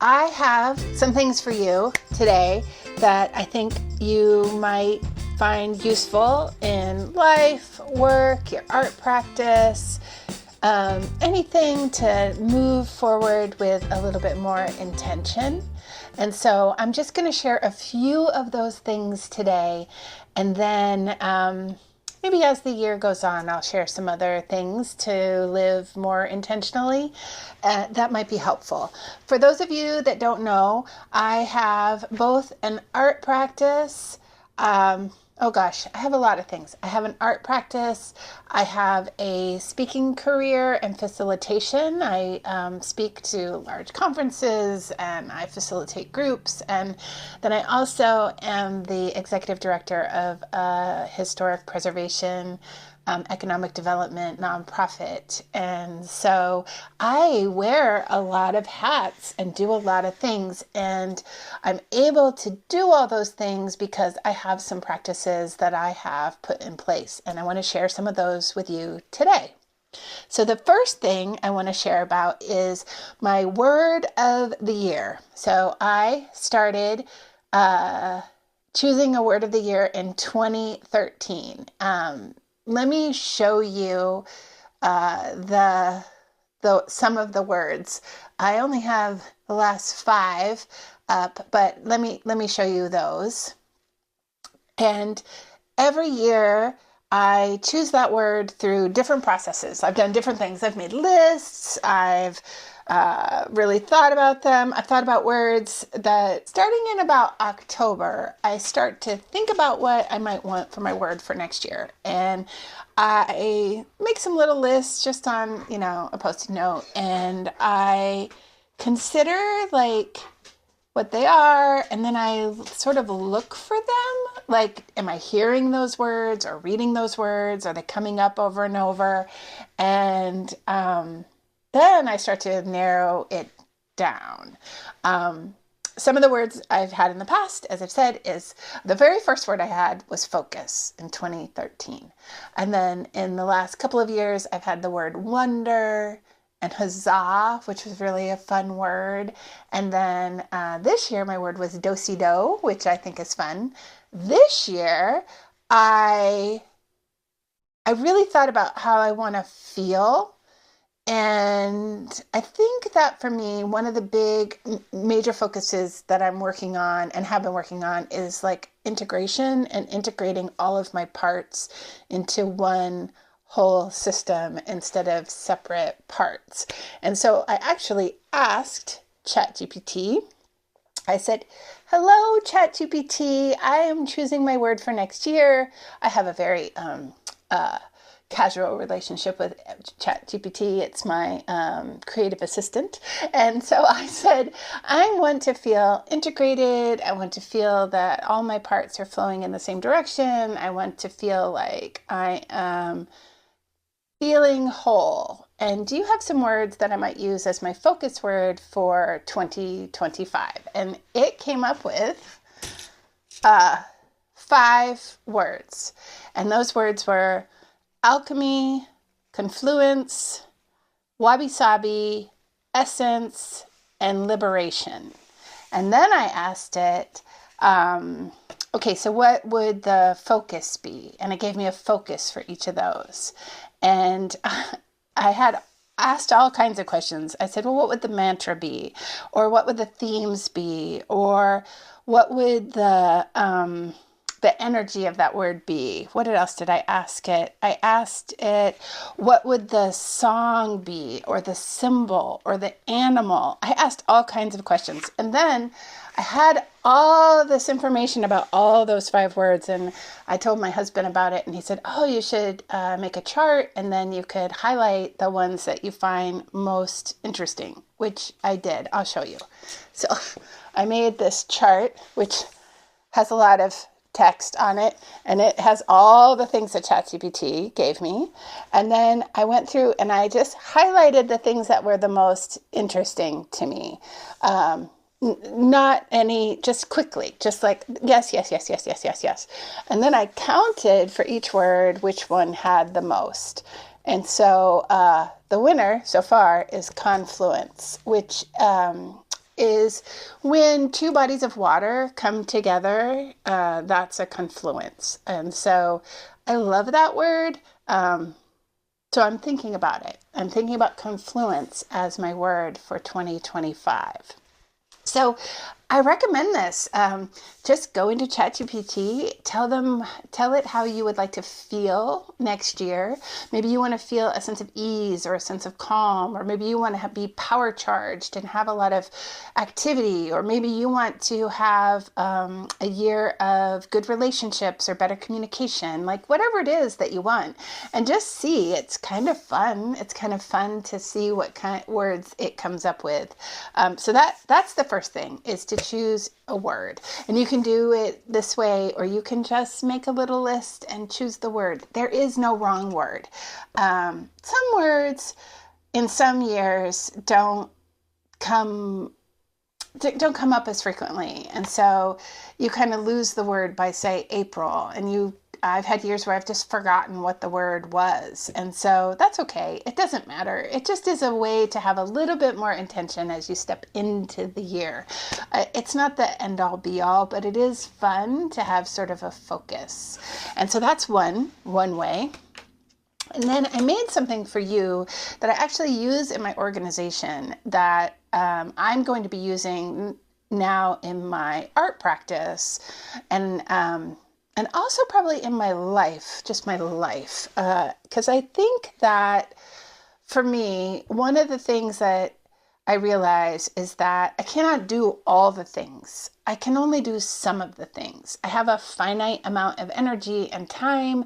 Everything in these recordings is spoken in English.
I have some things for you today that I think you might find useful in life, work, your art practice, anything to move forward with a little bit more intention. And so I'm just going to share a few of those things today, and then maybe as the year goes on, I'll share some other things to live more intentionally. That might be helpful. For those of you that don't know, I have both an art practice. Oh gosh, I have a lot of things. I have an art practice. I have a speaking career and facilitation. I speak to large conferences and I facilitate groups. And then I also am the executive director of a historic preservation economic development nonprofit. And so I wear a lot of hats and do a lot of things. And I'm able to do all those things because I have some practices that I have put in place. And I want to share some of those with you today. So the first thing I want to share about is my word of the year. So I started choosing a word of the year in 2013. Let me show you some of the words. I only have the last 5 up, but let me show you those. And every year I choose that word through different processes. I've done different things. I've made lists. I've really thought about them. I've thought about words that starting in about October, I start to think about what I might want for my word for next year. And I make some little lists just on, a Post-it note, and I consider like what they are, and then I sort of look for them. Like, am I hearing those words or reading those words? Are they coming up over and over? And then I start to narrow it down. Some of the words I've had in the past, as I've said, is the very first word I had was focus in 2013. And then in the last couple of years, I've had the word wonder and huzzah, which was really a fun word. And then this year, my word was do-si-do, which I think is fun. This year, I really thought about how I want to feel. And I think that for me, one of the big major focuses that I'm working on and have been working on is like integration and integrating all of my parts into one whole system instead of separate parts. And so I actually asked ChatGPT. I said, "Hello, ChatGPT. I am choosing my word for next year." I have a very casual relationship with ChatGPT. It's my creative assistant. And so I said, I want to feel integrated. I want to feel that all my parts are flowing in the same direction. I want to feel like I am feeling whole. And do you have some words that I might use as my focus word for 2025? And it came up with 5 words. And those words were alchemy, confluence, wabi-sabi, essence, and liberation. And then I asked it, okay, so what would the focus be? And it gave me a focus for each of those. And I had asked all kinds of questions. I said, well, what would the mantra be? Or what would the themes be? Or what would the energy of that word be? What else did I ask it? I asked it, what would the song be, or the symbol, or the animal? I asked all kinds of questions. And then I had all this information about all those 5 words, and I told my husband about it, and he said, oh, you should make a chart, and then you could highlight the ones that you find most interesting, which I did. I'll show you. So I made this chart, which has a lot of text on it, and it has all the things that ChatGPT gave me. And then I went through and I just highlighted the things that were the most interesting to me. Not any, just quickly, just like yes, yes, yes, yes, yes, yes, yes. And then I counted for each word which one had the most. And so the winner so far is confluence, which is when two bodies of water come together, that's a confluence. And so I love that word. So I'm thinking about it. I'm thinking about confluence as my word for 2025. So I recommend this. Just go into ChatGPT, tell it how you would like to feel next year. Maybe you want to feel a sense of ease or a sense of calm, or maybe you want to be power charged and have a lot of activity, or maybe you want to have a year of good relationships or better communication, like whatever it is that you want. And just see, it's kind of fun. It's kind of fun to see what kind of words it comes up with. So that's the first thing, is to choose a word. And you can do it this way, or you can just make a little list and choose the word. There is no wrong word. Some words in some years don't come up as frequently. And so you kind of lose the word by, say, April, and I've had years where I've just forgotten what the word was. And so that's okay. It doesn't matter. It just is a way to have a little bit more intention as you step into the year. It's not the end all be all, but it is fun to have sort of a focus. And so that's one way. And then I made something for you that I actually use in my organization that I'm going to be using now in my art practice, and also probably in my life, just my life. Because I think that for me, one of the things that I realize is that I cannot do all the things. I can only do some of the things. I have a finite amount of energy and time,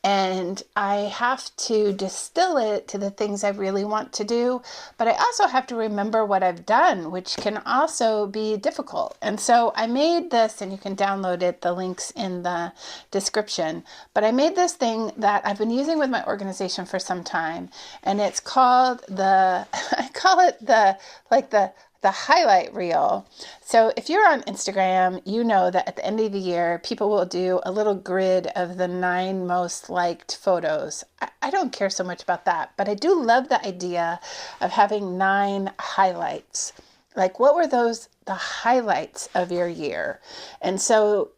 and I have to distill it to the things I really want to do. But I also have to remember what I've done, which can also be difficult. And so I made this, and you can download it. The link's in the description. But I made this thing that I've been using with my organization for some time, and it's called I call it the highlight reel. So if you're on Instagram, you know that at the end of the year, people will do a little grid of the 9 most liked photos. I don't care so much about that, but I do love the idea of having 9 highlights. Like, what were the highlights of your year? And so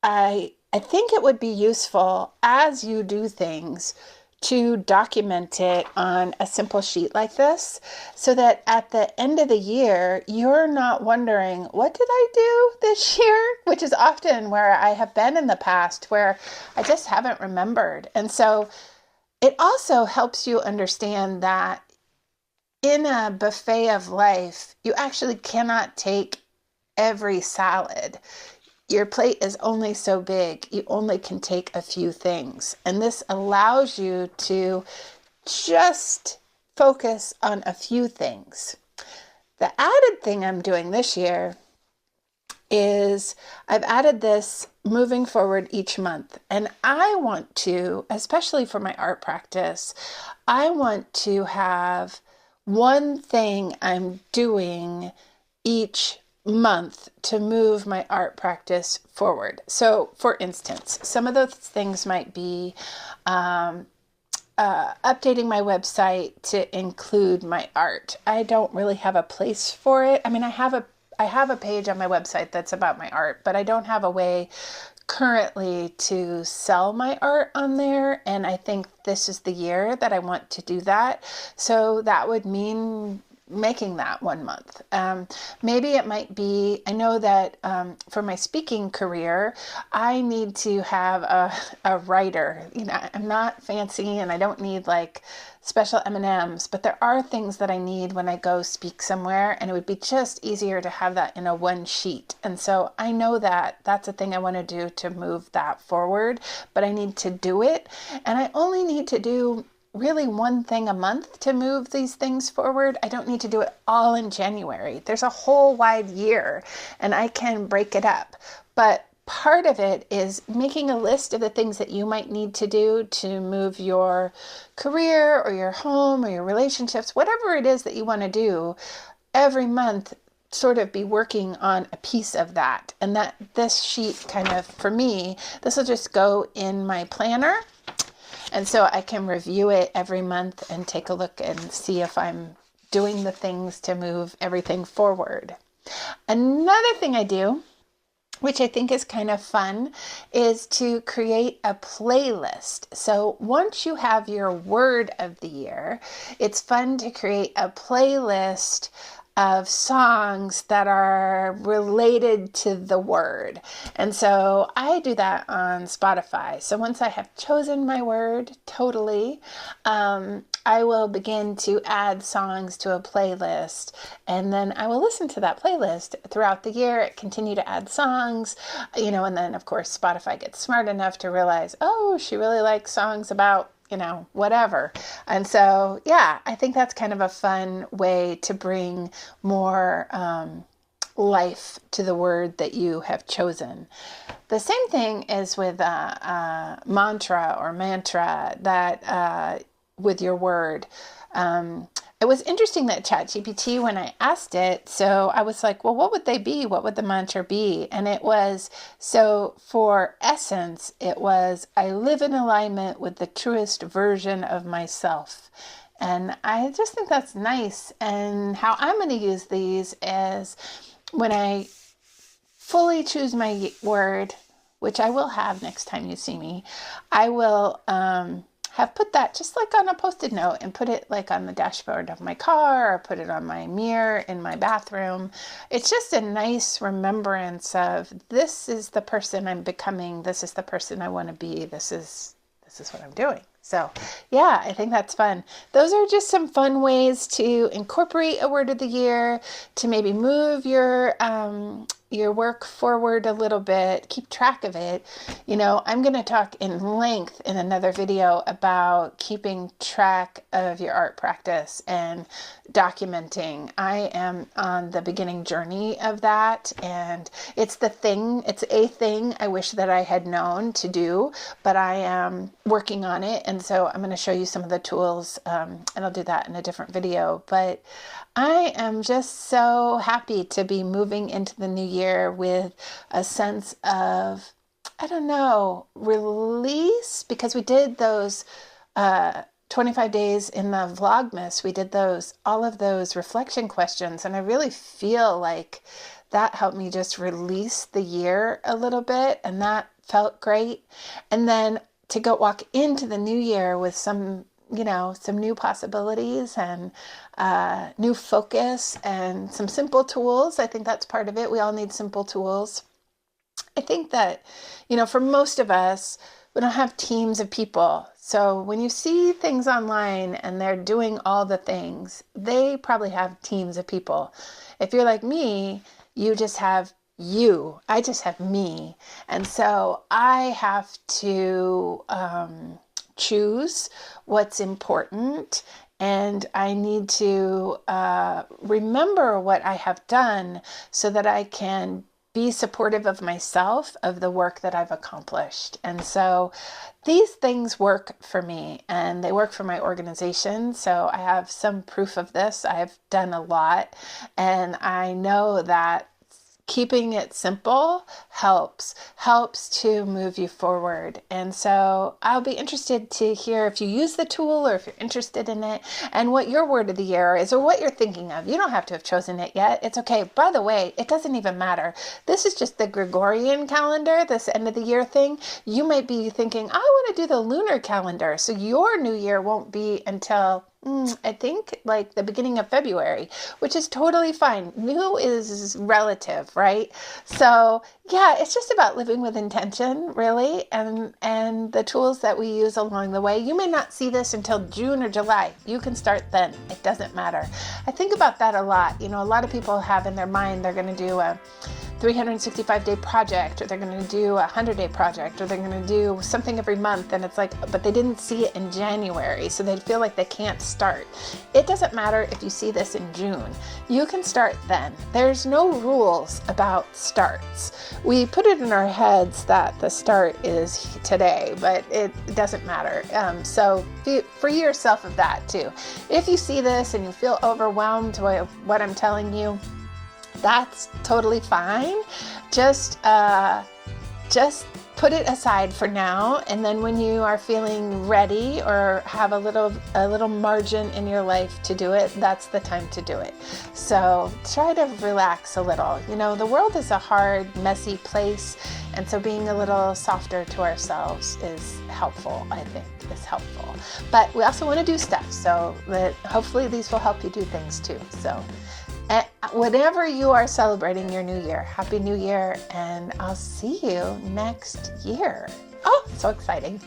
I think it would be useful as you do things to document it on a simple sheet like this, so that at the end of the year, you're not wondering, what did I do this year? Which is often where I have been in the past, where I just haven't remembered. And so it also helps you understand that in a buffet of life, you actually cannot take every salad. Your plate is only so big. You only can take a few things. And this allows you to just focus on a few things. The added thing I'm doing this year is I've added this moving forward each month. And I want to, especially for my art practice, I want to have one thing I'm doing each month to move my art practice forward. So, for instance, some of those things might be updating my website to include my art. I don't really have a place for it. I mean, I have a page on my website that's about my art, but I don't have a way currently to sell my art on there. And I think this is the year that I want to do that. So that would mean making that 1 month. Maybe it might be, I know that for my speaking career, I need to have a writer. You know, I'm not fancy and I don't need like special M&Ms, but there are things that I need when I go speak somewhere, and it would be just easier to have that in a one sheet. And so I know that that's a thing I want to do to move that forward, but I need to do it. And I only need to do really one thing a month to move these things forward. I don't need to do it all in January. There's a whole wide year, and I can break it up. But part of it is making a list of the things that you might need to do to move your career or your home or your relationships, whatever it is that you want to do every month. Sort of be working on a piece of that. And that this sheet kind of, for me, this will just go in my planner. And so I can review it every month and take a look and see if I'm doing the things to move everything forward. Another thing I do, which I think is kind of fun, is to create a playlist. So once you have your word of the year, it's fun to create a playlist of songs that are related to the word. And so I do that on Spotify. So once I have chosen my word totally, I will begin to add songs to a playlist, and then I will listen to that playlist throughout the year, continue to add songs, and then of course Spotify gets smart enough to realize, oh, she really likes songs about whatever. And so, yeah, I think that's kind of a fun way to bring more life to the word that you have chosen. The same thing is with mantra or mantra that with your word. It was interesting that ChatGPT, when I asked it, so I was like, well, what would they be? What would the mantra be? And it was, so for essence, it was, I live in alignment with the truest version of myself. And I just think that's nice. And how I'm going to use these is when I fully choose my word, which I will have next time you see me, I will have put that just like on a Post-it note and put it like on the dashboard of my car or put it on my mirror in my bathroom. It's just a nice remembrance of, this is the person I'm becoming. This is the person I want to be. This is what I'm doing. So yeah, I think that's fun. Those are just some fun ways to incorporate a word of the year, to maybe move your work forward a little bit, keep track of it. I'm going to talk in length in another video about keeping track of your art practice and documenting. I am on the beginning journey of that, and it's a thing I wish that I had known to do, but I am working on it. And so I'm going to show you some of the tools, and I'll do that in a different video. But I am just so happy to be moving into the new year with a sense of, I don't know, release, because we did those 25 days in the Vlogmas. We did all of those reflection questions, and I really feel like that helped me just release the year a little bit, and that felt great. And then to go walk into the new year with some new possibilities and new focus and some simple tools. I think that's part of it. We all need simple tools. I think that, for most of us, we don't have teams of people. So when you see things online and they're doing all the things, they probably have teams of people. If you're like me, you just have you. I just have me. And so I have to choose what's important, and I need to remember what I have done so that I can be supportive of myself, of the work that I've accomplished. And so these things work for me, and they work for my organization. So I have some proof of this. I've done a lot, and I know that keeping it simple helps to move you forward. And so I'll be interested to hear if you use the tool or if you're interested in it and what your word of the year is or what you're thinking of. You don't have to have chosen it yet. It's okay. By the way, it doesn't even matter. This is just the Gregorian calendar, this end of the year thing. You might be thinking, I want to do the lunar calendar. So your new year won't be until I think like the beginning of February, which is totally fine. New is relative, right? So yeah, it's just about living with intention, really, and the tools that we use along the way. You may not see this until June or July. You can start then. It doesn't matter. I think about that a lot. A lot of people have in their mind they're going to do a 365-day project, or they're going to do a 100-day project, or they're going to do something every month, and it's like, but they didn't see it in January, so they feel like they can't start. It doesn't matter if you see this in June. You can start then. There's no rules about starts. We put it in our heads that the start is today, but it doesn't matter. So free yourself of that too. If you see this and you feel overwhelmed by what I'm telling you, that's totally fine. Just put it aside for now, and then when you are feeling ready or have a little margin in your life to do it, that's the time to do it. So try to relax a little. You know, the world is a hard, messy place, and so being a little softer to ourselves is helpful, I think, is helpful. But we also want to do stuff, so that hopefully these will help you do things too. So whenever you are celebrating your new year, Happy New Year, and I'll see you next year. Oh, so exciting.